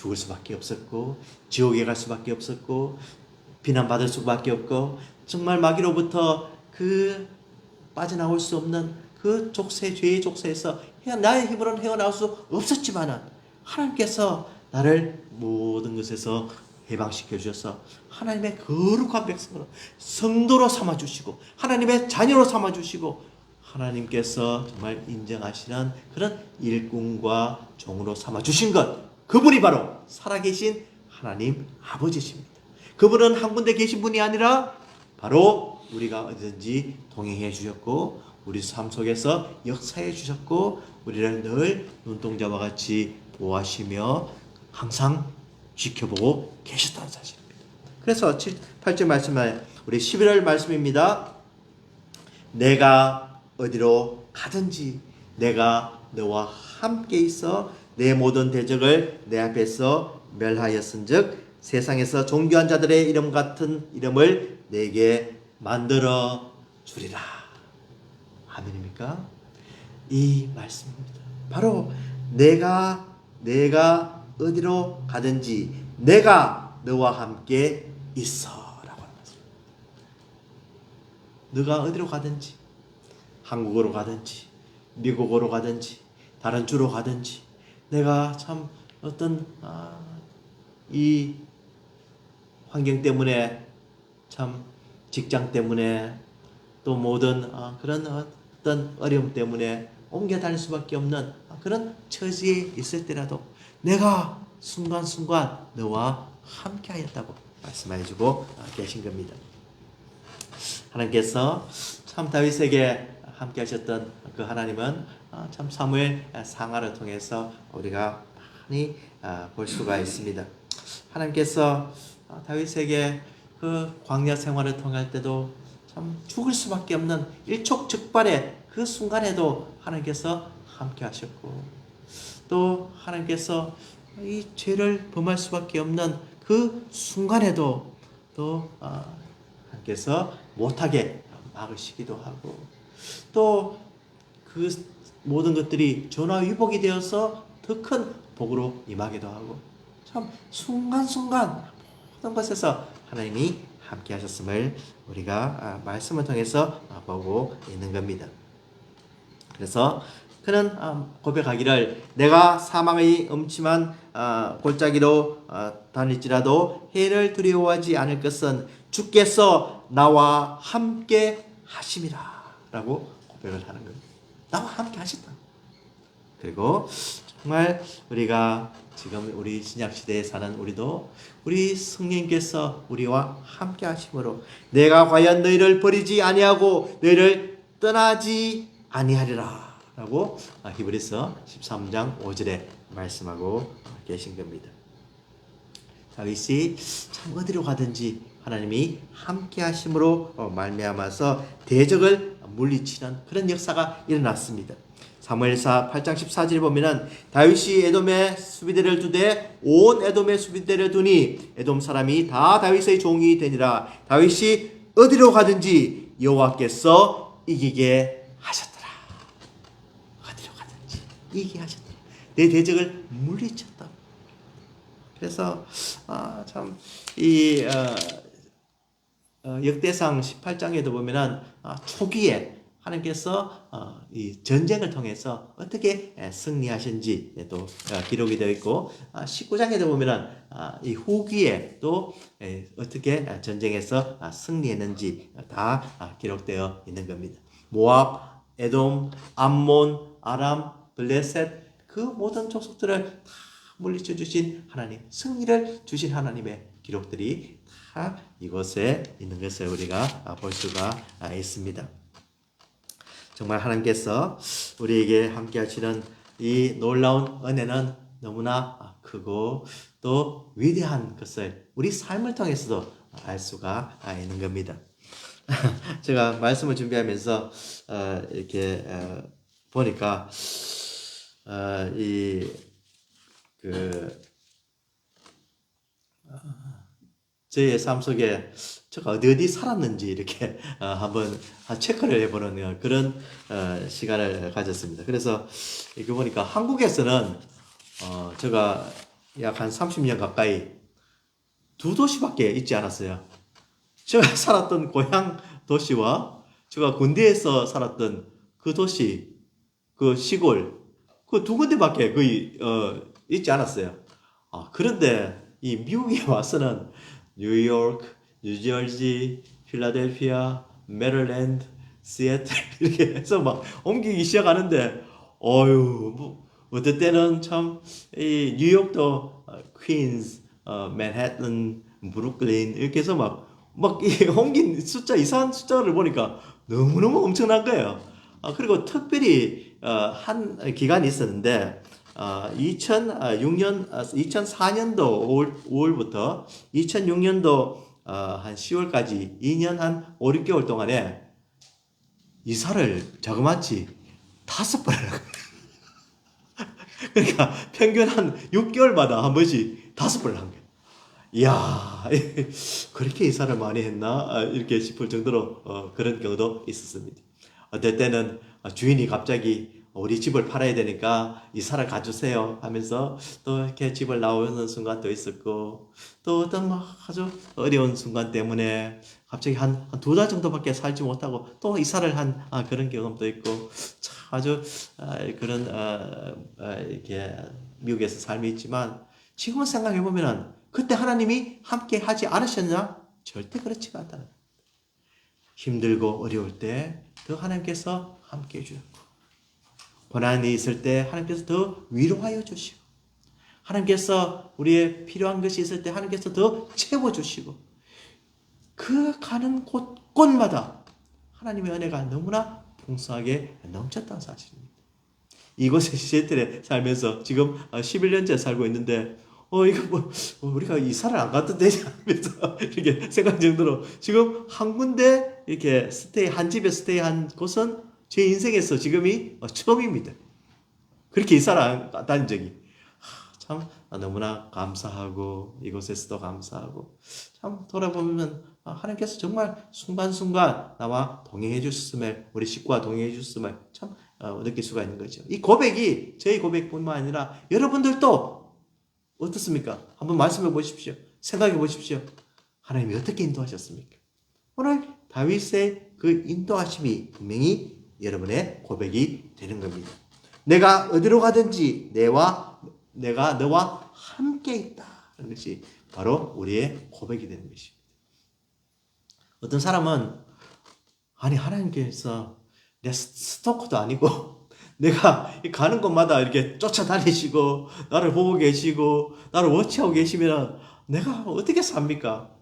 죽을 수밖에 없었고 지옥에 갈 수밖에 없었고 비난받을 수밖에 없고 정말 마귀로부터 그 빠져나올 수 없는 그 족쇄, 죄의 족쇄에서 나의 힘으로는 헤어나올 수 없었지만은 하나님께서 나를 모든 것에서 해방시켜 주셔서 하나님의 거룩한 백성으로 성도로 삼아주시고 하나님의 자녀로 삼아주시고 하나님께서 정말 인정하시는 그런 일꾼과 종으로 삼아주신 것, 그분이 바로 살아계신 하나님 아버지십니다. 그분은 한 군데 계신 분이 아니라 바로 우리가 어디든지 동행해 주셨고 우리 삶 속에서 역사해 주셨고 우리를 늘 눈동자와 같이 보호하시며 항상 지켜보고 계셨다는 사실입니다. 그래서 8절 말씀에 우리 11월 말씀입니다. 내가 어디로 가든지 내가 너와 함께 있어 내 모든 대적을 내 앞에서 멸하였은즉 세상에서 존귀한 자들의 이름 같은 이름을 내게 만들어 주리라. 아멘입니까? 이 말씀입니다. 바로 내가 어디로 가든지 내가 너와 함께 있어라고 하는 말씀. 너가 어디로 가든지 한국으로 가든지 미국으로 가든지 다른 주로 가든지 내가 참 어떤 이 환경 때문에 참 직장 때문에 또 모든 그런 어떤 어려움 때문에 옮겨 다닐 수밖에 없는 그런 처지에 있을 때라도 내가 순간순간 너와 함께 하였다고 말씀해 주고 계신 겁니다. 하나님께서 참 다윗에게 함께 하셨던 그 하나님은 참 사무엘 상하를 통해서 우리가 많이 볼 수가 있습니다. 하나님께서 다윗에게 그 광야 생활을 통할 때도 참 죽을 수밖에 없는 일촉즉발의 그 순간에도 하나님께서 함께 하셨고 또 하나님께서 이 죄를 범할 수밖에 없는 그 순간에도 또 하나님께서 못하게 막으시기도 하고 또 그 모든 것들이 전화위복이 되어서 더 큰 복으로 임하기도 하고 참 순간순간 모든 것에서 하나님이 함께 하셨음을 우리가 말씀을 통해서 보고 있는 겁니다. 그래서 그는 고백하기를 내가 사망의 음침한 골짜기로 다닐지라도 해를 두려워하지 않을 것은 주께서 나와 함께 하심이라 라고 고백을 하는 겁니다. 나와 함께 하셨다. 그리고 정말 우리가 지금 우리 신약시대에 사는 우리도 우리 성령께서 우리와 함께 하심으로 내가 과연 너희를 버리지 아니하고 너희를 떠나지 아니하리라 라고 히브리서 13장 5절에 말씀하고 계신 겁니다. 다윗이 참 어디로 가든지 하나님이 함께 하심으로 말미암아서 대적을 물리치는 그런 역사가 일어났습니다. 사무엘사 8장 14절에 보면은 다윗이 에돔의 수비대를 두되 온 에돔의 수비대를 두니 에돔 사람이 다 다윗의 종이 되니라. 다윗이 어디로 가든지 여호와께서 이기게 하셨더라. 어디로 가든지 이기게 하셨더라. 내 대적을 물리쳤다. 그래서 참 이 역대상 18장에도 보면은 초기에 하나님께서 이 전쟁을 통해서 어떻게 승리하신지 또 기록이 되어 있고 19장에도 보면은 이 후기에 또 어떻게 전쟁에서 승리했는지 다 기록되어 있는 겁니다. 모압, 에돔, 암몬, 아람, 블레셋 그 모든 족속들을 다 물리쳐 주신 하나님, 승리를 주신 하나님의 기록들이 다 이곳에 있는 것을 우리가 볼 수가 있습니다. 정말 하나님께서 우리에게 함께 하시는 이 놀라운 은혜는 너무나 크고 또 위대한 것을 우리 삶을 통해서도 알 수가 있는 겁니다. 제가 말씀을 준비하면서 이렇게 보니까 저의 삶 속에 제가 어디 살았는지 이렇게 한번 체크를 해보는 그런 시간을 가졌습니다. 그래서 이렇게 보니까 한국에서는 제가 약 한 30년 가까이 두 도시밖에 있지 않았어요. 제가 살았던 고향 도시와 제가 군대에서 살았던 그 도시, 그 시골, 그 두 군데밖에 거의 있지 않았어요. 그런데 이 미국에 와서는 뉴욕, 뉴저지, 필라델피아, 메릴랜드, 시애틀 이렇게 해서 막 옮기기 시작하는데 어유 뭐 어떨 때는 참 이 뉴욕도 퀸즈, 맨해튼, 브루클린 이렇게 해서 이 옮긴 숫자 이상한 숫자를 보니까 너무너무 엄청난 거예요. 그리고 특별히 한 기간이 있었는데 2006년 2004년도 5월부터 2006년도 한 10월까지 2년 한 5, 6개월 동안에 이사를 자그마치 5번을 한 거예요. 그러니까 평균 한 6개월마다 한 번씩 5번을 한 거예요. 이야, 그렇게 이사를 많이 했나? 이렇게 싶을 정도로 그런 경우도 있었습니다. 어떨 때는 주인이 갑자기 우리 집을 팔아야 되니까 이사를 가주세요 하면서 또 이렇게 집을 나오는 순간도 있었고, 또 어떤 아주 어려운 순간 때문에 갑자기 한 2달 정도밖에 살지 못하고 또 이사를 한 그런 경험도 있고, 참 아주 그런 이렇게 미국에서 삶이 있지만 지금은 생각해 보면은 그때 하나님이 함께 하지 않으셨냐? 절대 그렇지가 않다는 거예요. 힘들고 어려울 때 더 하나님께서 함께 해주셨고, 고난이 있을 때 하나님께서 더 위로하여 주시고, 하나님께서 우리의 필요한 것이 있을 때 하나님께서 더 채워주시고, 그 가는 곳곳마다 하나님의 은혜가 너무나 풍성하게 넘쳤다는 사실입니다. 이곳에 시애틀에 살면서 지금 11년째 살고 있는데 이거 우리가 이사를 안 가도 되지 하면서 이렇게 생각 정도로 지금 한 군데 이렇게 한 집에 스테이한 곳은 제 인생에서 지금이 처음입니다. 그렇게 이사를 안 다닌 적이. 참 너무나 감사하고 이곳에서도 감사하고, 참 돌아보면 하나님께서 정말 순간순간 나와 동행해 주셨음을, 우리 식구와 동행해 주셨음을 참 느낄 수가 있는 거죠. 이 고백이 저희 고백뿐만 아니라 여러분들도 어떻습니까? 한번 말씀해 보십시오. 생각해 보십시오. 하나님이 어떻게 인도하셨습니까? 오늘 다윗의 그 인도하심이 분명히 여러분의 고백이 되는 겁니다. 내가 어디로 가든지 내가 너와 함께 있다 하는 것이 바로 우리의 고백이 되는 것입니다. 어떤 사람은 하나님께서 내 스토커도 아니고 내가 가는 곳마다 이렇게 쫓아다니시고 나를 보고 계시고 나를 워치하고 계시면 내가 어떻게 삽니까?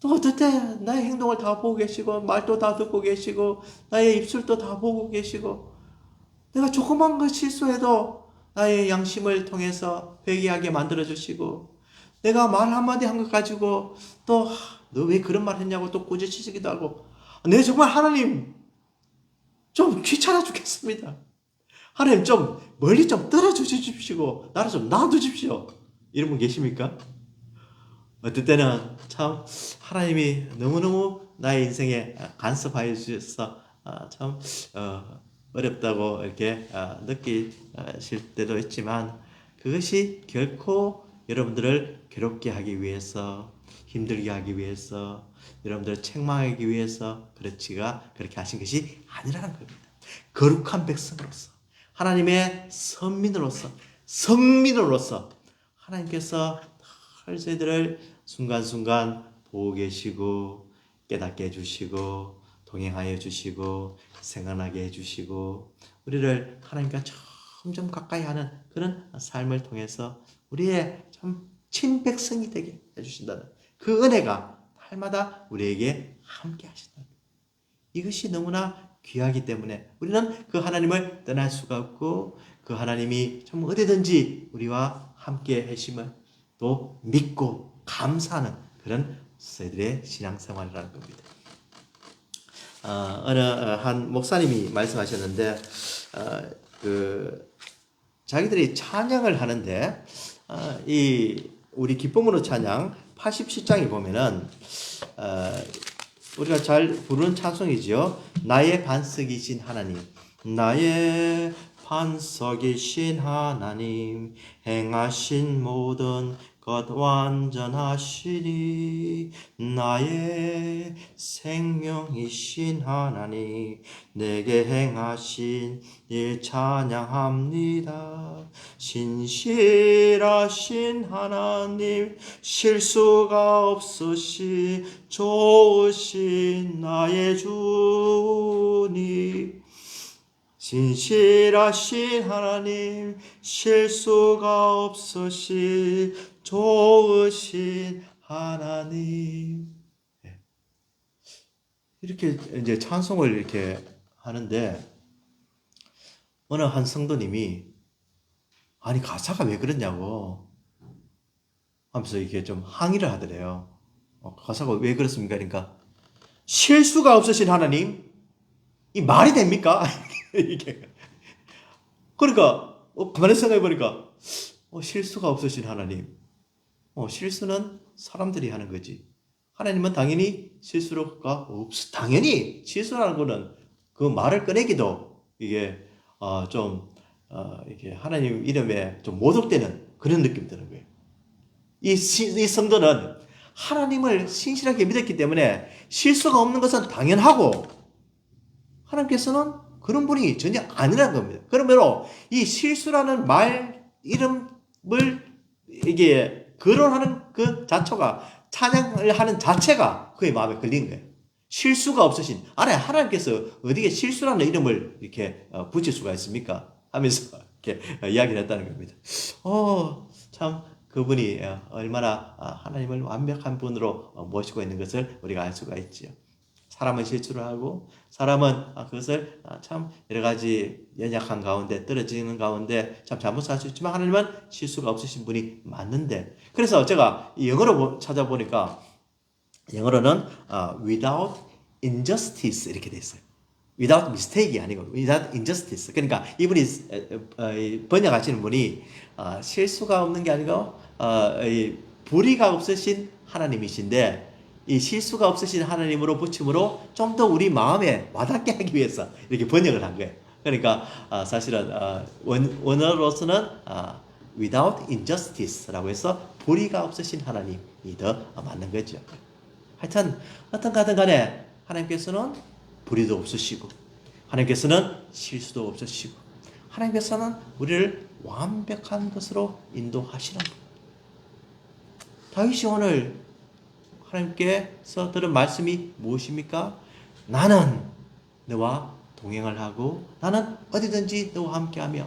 또 어떨 때 나의 행동을 다 보고 계시고 말도 다 듣고 계시고 나의 입술도 다 보고 계시고, 내가 조그만 것 실수해도 나의 양심을 통해서 회개하게 만들어주시고, 내가 말 한마디 한 것 가지고 또 너 왜 그런 말 했냐고 또 꾸짖으시기도 하고, 내 정말 하나님 좀 귀찮아 죽겠습니다. 하나님 좀 멀리 좀 떨어져 주십시오. 나를 좀 놔두십시오. 이런 분 계십니까? 어떨 때는 참 하나님이 너무너무 나의 인생에 간섭하여 주셔서 참 어렵다고 이렇게 느끼실 때도 있지만, 그것이 결코 여러분들을 괴롭게 하기 위해서, 힘들게 하기 위해서, 여러분들을 책망하기 위해서 그렇게 하신 것이 아니라는 겁니다. 거룩한 백성으로서, 하나님의 선민으로서, 성민으로서 하나님께서 늘 저희들을 순간순간 보고 계시고 깨닫게 해주시고 동행하여 주시고 생각나게 해주시고, 우리를 하나님과 점점 가까이 하는 그런 삶을 통해서 우리의 참 친백성이 되게 해주신다는 그 은혜가 날마다 우리에게 함께 하신다는, 이것이 너무나 귀하기 때문에 우리는 그 하나님을 떠날 수가 없고, 그 하나님이 참 어디든지 우리와 함께 하심을 또 믿고 감사하는 그런 저희들의 신앙생활이라는 겁니다. 어느 한 목사님이 말씀하셨는데, 자기들이 찬양을 하는데 우리 기쁨으로 찬양 87장에 보면은 우리가 잘 부르는 찬송이죠. 나의 반석이신 하나님, 나의 반석이신 하나님 행하신 모든 것 완전하시니 나의 생명이신 하나님 내게 행하신 일 찬양합니다. 신실하신 하나님 실수가 없으시 좋으신 나의 주님 신실하신 하나님 실수가 없으시 좋으신 하나님. 이렇게 이제 찬송을 이렇게 하는데 어느 한 성도님이 아니 가사가 왜 그러냐고 하면서 이게 좀 항의를 하더래요. 가사가 왜 그렇습니까? 그러니까 실수가 없으신 하나님 이 말이 됩니까? 이게 그러니까 가만히 생각해 보니까 실수가 없으신 하나님 실수는 사람들이 하는 거지. 하나님은 당연히 실수가 당연히 실수라는 거는 그 말을 꺼내기도 이게 이게 하나님 이름에 좀 모독되는 그런 느낌이 드는 거예요. 이 성도는 하나님을 신실하게 믿었기 때문에 실수가 없는 것은 당연하고 하나님께서는 그런 분이 전혀 아니라는 겁니다. 그러므로 이 실수라는 말 이름을 이게 거론하는 그 자체가 찬양을 하는 자체가 그의 마음에 걸린 거예요. 실수가 없으신 하나님께서 어디에 실수라는 이름을 이렇게 붙일 수가 있습니까? 하면서 이렇게 이야기를 했다는 겁니다. 참 그분이 얼마나 하나님을 완벽한 분으로 모시고 있는 것을 우리가 알 수가 있지요. 사람은 실수를 하고 사람은 그것을 참 여러 가지 연약한 가운데 떨어지는 가운데 참 잘못할 수 있지만 하나님은 실수가 없으신 분이 맞는데 그래서 제가 영어로 찾아보니까 영어로는 without injustice 이렇게 돼 있어요. without mistake이 아니고 without injustice. 그러니까 이분이 번역하시는 분이 실수가 없는 게 아니고 불의가 없으신 하나님이신데 이 실수가 없으신 하나님으로 붙임으로 좀 더 우리 마음에 와닿게 하기 위해서 이렇게 번역을 한 거예요. 그러니까 사실은 원어로서는 without injustice라고 해서 불의가 없으신 하나님이 더 맞는 거죠. 하여튼 어떤가 하든 간에 하나님께서는 불의도 없으시고 하나님께서는 실수도 없으시고 하나님께서는 우리를 완벽한 것으로 인도하시는 분. 다윗이 오늘 하나님께서 들은 말씀이 무엇입니까? 나는 너와 동행을 하고 나는 어디든지 너와 함께하며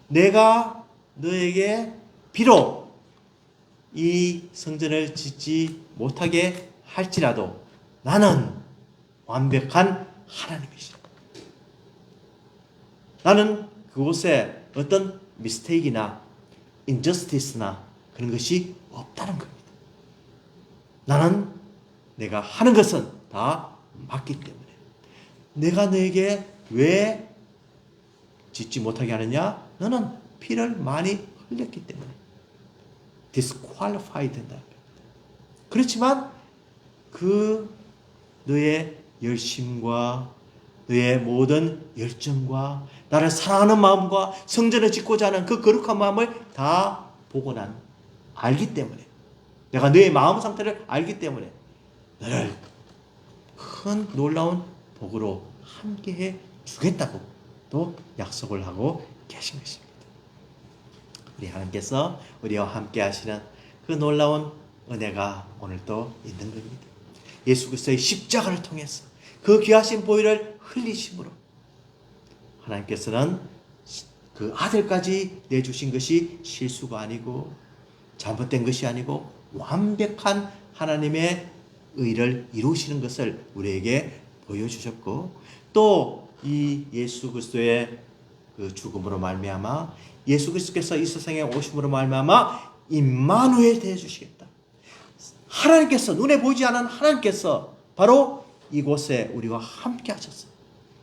내가 너에게 비록 이 성전을 짓지 못하게 할지라도 나는 완벽한 하나님이시다. 나는 그곳에 어떤 미스테이크나 인저스티스나 그런 것이 없다는 겁니다. 나는 내가 하는 것은 다 맞기 때문에 내가 너에게 왜 짓지 못하게 하느냐? 너는 피를 많이 흘렸기 때문에 disqualified 된다. 그렇지만 그 너의 열심과 너의 모든 열정과 나를 사랑하는 마음과 성전을 짓고자 하는 그 거룩한 마음을 다 보고 난 알기 때문에 내가 너의 마음 상태를 알기 때문에 너를 큰 놀라운 복으로 함께해 주겠다고 또 약속을 하고 계신 것입니다. 우리 하나님께서 우리와 함께 하시는 그 놀라운 은혜가 오늘도 있는 겁니다. 예수 그리스도의 십자가를 통해서 그 귀하신 보혈을 흘리심으로 하나님께서는 그 아들까지 내주신 것이 실수가 아니고 잘못된 것이 아니고 완벽한 하나님의 의를 이루시는 것을 우리에게 보여주셨고 또 이 예수 그리스도의 그 죽음으로 말미암아 예수 그리스도께서 이 세상에 오심으로 말미암아 임마누엘 되어 주시겠다. 하나님께서 눈에 보이지 않은 하나님께서 바로 이곳에 우리와 함께 하셨어요.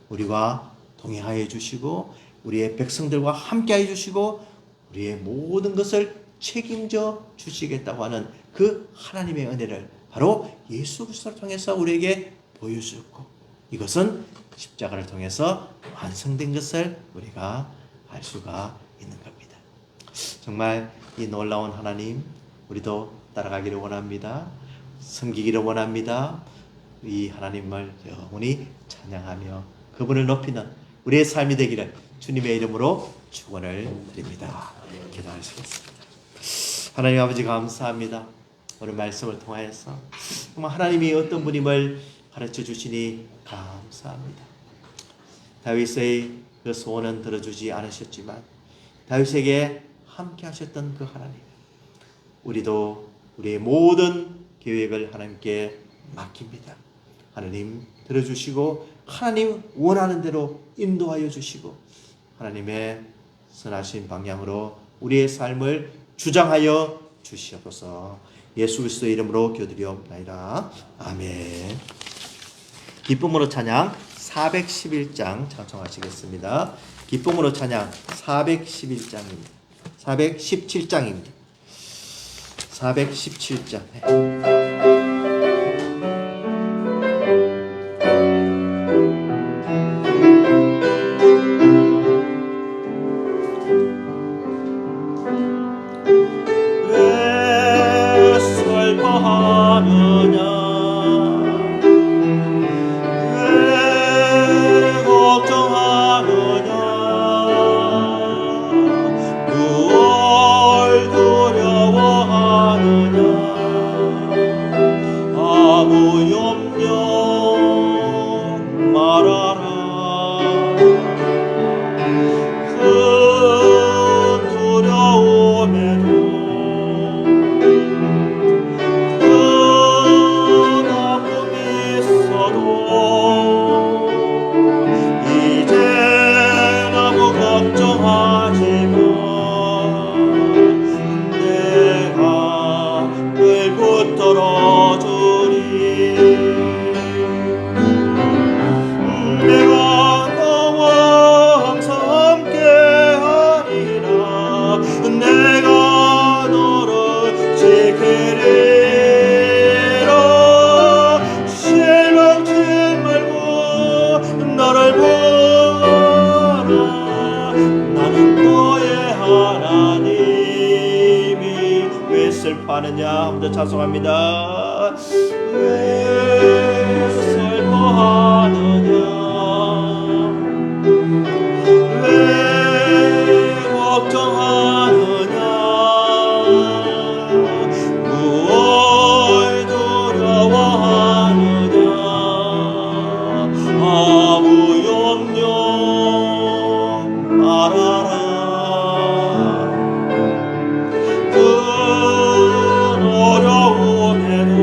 우리와 동행하여 주시고 우리의 백성들과 함께 하여 주시고 우리의 모든 것을 책임져 주시겠다고 하는 그 하나님의 은혜를 바로 예수 그리스도를 통해서 우리에게 보여주셨고 이것은 십자가를 통해서 완성된 것을 우리가 알 수가 있는 겁니다. 정말 이 놀라운 하나님 우리도 따라가기를 원합니다. 섬기기를 원합니다. 이 하나님을 영원히 찬양하며 그분을 높이는 우리의 삶이 되기를 주님의 이름으로 축원을 드립니다. 기도하시겠습니다. 하나님 아버지 감사합니다. 오늘 말씀을 통하여서 정말 하나님이 어떤 분임을 가르쳐 주시니 감사합니다. 다윗의 그 소원은 들어주지 않으셨지만 다윗에게 함께 하셨던 그 하나님, 우리도 우리의 모든 계획을 하나님께 맡깁니다. 하나님 들어주시고 하나님 원하는 대로 인도하여 주시고 하나님의 선하신 방향으로 우리의 삶을 주장하여 주시옵소서. 예수 그리스도의 이름으로 기도드리옵나이다. 아멘. 기쁨으로 찬양 411장 찬송하시겠습니다. 기쁨으로 찬양 411장입니다. 417장입니다. 417장. 왜 슬퍼하느냐 왜 걱정하느냐 무얼 두려워하느냐 아무 염려 말아라 큰 두려움에도 큰 아픔이 있어도 이젠 아무 걱정하지마 내가 늘 붙들어 주리 내가 너와 항상 함께하리라 내가 너를 지키리라 실망치 말고 나를 보라 나는 너의 하나님이 왜 슬퍼하느냐 먼저 찬송합니다. 왜 슬퍼하느냐 왜 걱정하느냐 무얼 두려워하느냐 아무 염려 말아라 큰 어려움에도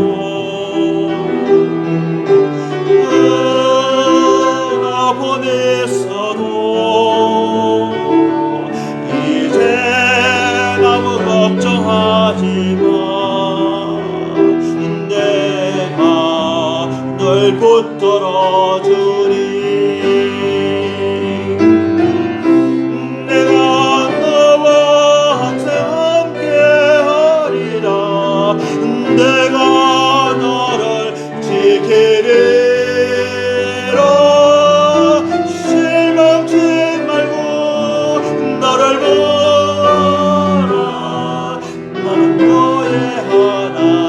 큰 아픔이 있어도 이제 아무 걱정하지마 내가 널 붙들어 주리 내가 너와 항상 함께하리라 내가 너를 지키리라 실망치 말고 나를 보라 나는 너의 하나님이라.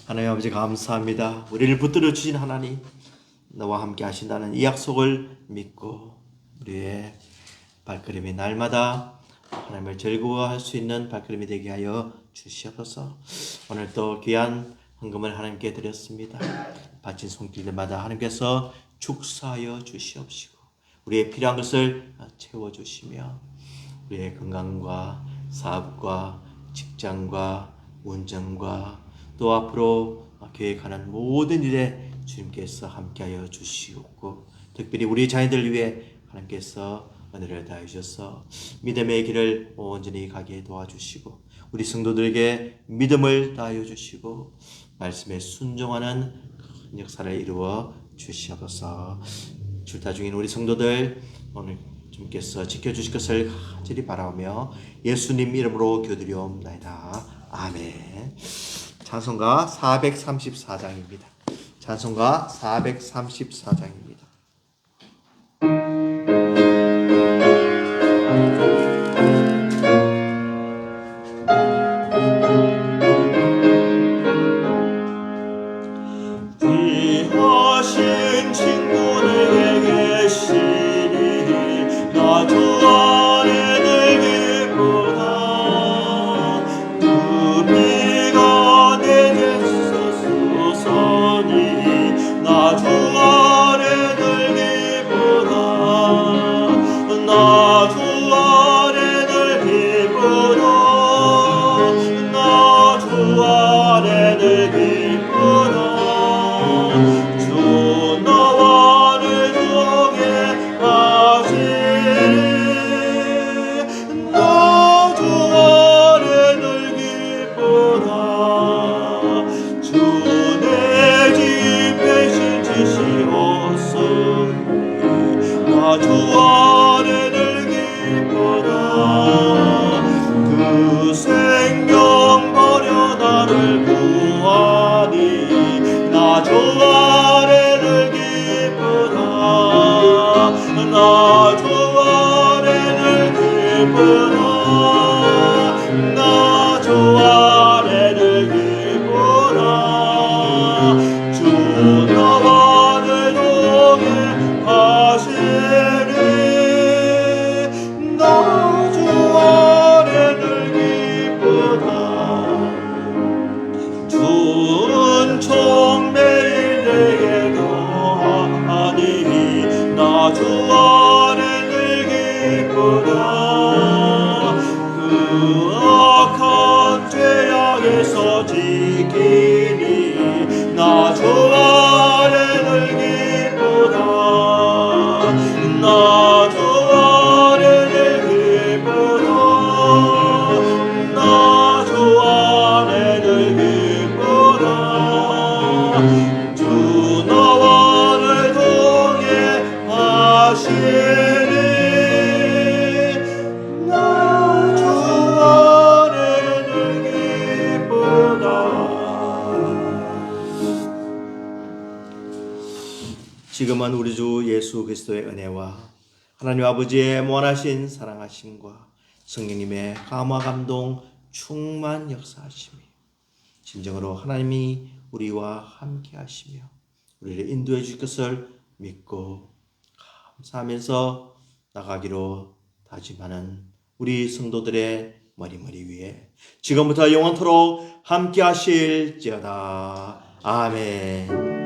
하나님 아버지 감사합니다. 우리를 붙들어 주신 하나님, 너와 함께 하신다는 이 약속을 믿고 우리의 발걸음이 날마다 하나님을 즐거워할 수 있는 발걸음이 되게 하여 주시옵소서. 오늘 또 귀한 헌금을 하나님께 드렸습니다. 바친 손길들마다 하나님께서 축사하여 주시옵시고 우리의 필요한 것을 채워주시며 우리의 건강과 사업과 직장과 운전과 또 앞으로 계획하는 모든 일에 주님께서 함께하여 주시옵고 특별히 우리 자녀들 위해 하나님께서 은혜를 다해 주셔서 믿음의 길을 온전히 가게 도와주시고 우리 성도들에게 믿음을 다하여 주시고 말씀에 순종하는 큰 역사를 이루어 주시옵소서. 출타 중인 우리 성도들 오늘 주님께서 지켜주실 것을 간절히 바라오며 예수님 이름으로 기도드리옵나이다. 아멘. 찬송가 434장입니다. 찬송가 434장입니다. 귀하신 친구 내게 계시니 나 주 안에 늘 기쁘다. 그 비가 내게서 솟으니 나 주 안에 늘 기쁘다. 나 주 안에 늘 기쁘다. 나 주 안에 늘 기쁘다. 주 나와를 동해 하시니 나 주 안에 늘 기쁘다. 주 내 집 대신 지시었으니 나 주 안에 늘 기쁘다. 그 생명 버려 나를 구하니 나 주 안에 늘 기쁘다. 나 주 안에 늘 기쁘다. 나 주 안에 늘 기쁘다. 주 나와 늘 동해 하시니 나 주 안에 늘 기쁘다. 은총 매일 내게 더하니 나 주 안에 늘 기쁘다. 그 악한 죄악에서 지키니 나 주 안에 늘 기쁘다. 나 주 안에 늘 기쁘다. 나 주 안에 늘 기쁘다. 주 나와 늘 동해 하시니 나 주 안에 늘 기쁘다. 지금은 우리 주 예수 그리스도의 은혜와 하나님 아버지의 무한하신 사랑하심과 성령님의 감화 감동 충만 역사하심이 진정으로 하나님이 우리와 함께 하시며 우리를 인도해 주실 것을 믿고 감사하면서 나가기로 다짐하는 우리 성도들의 머리 위에 지금부터 영원토록 함께 하실지어다. 아멘.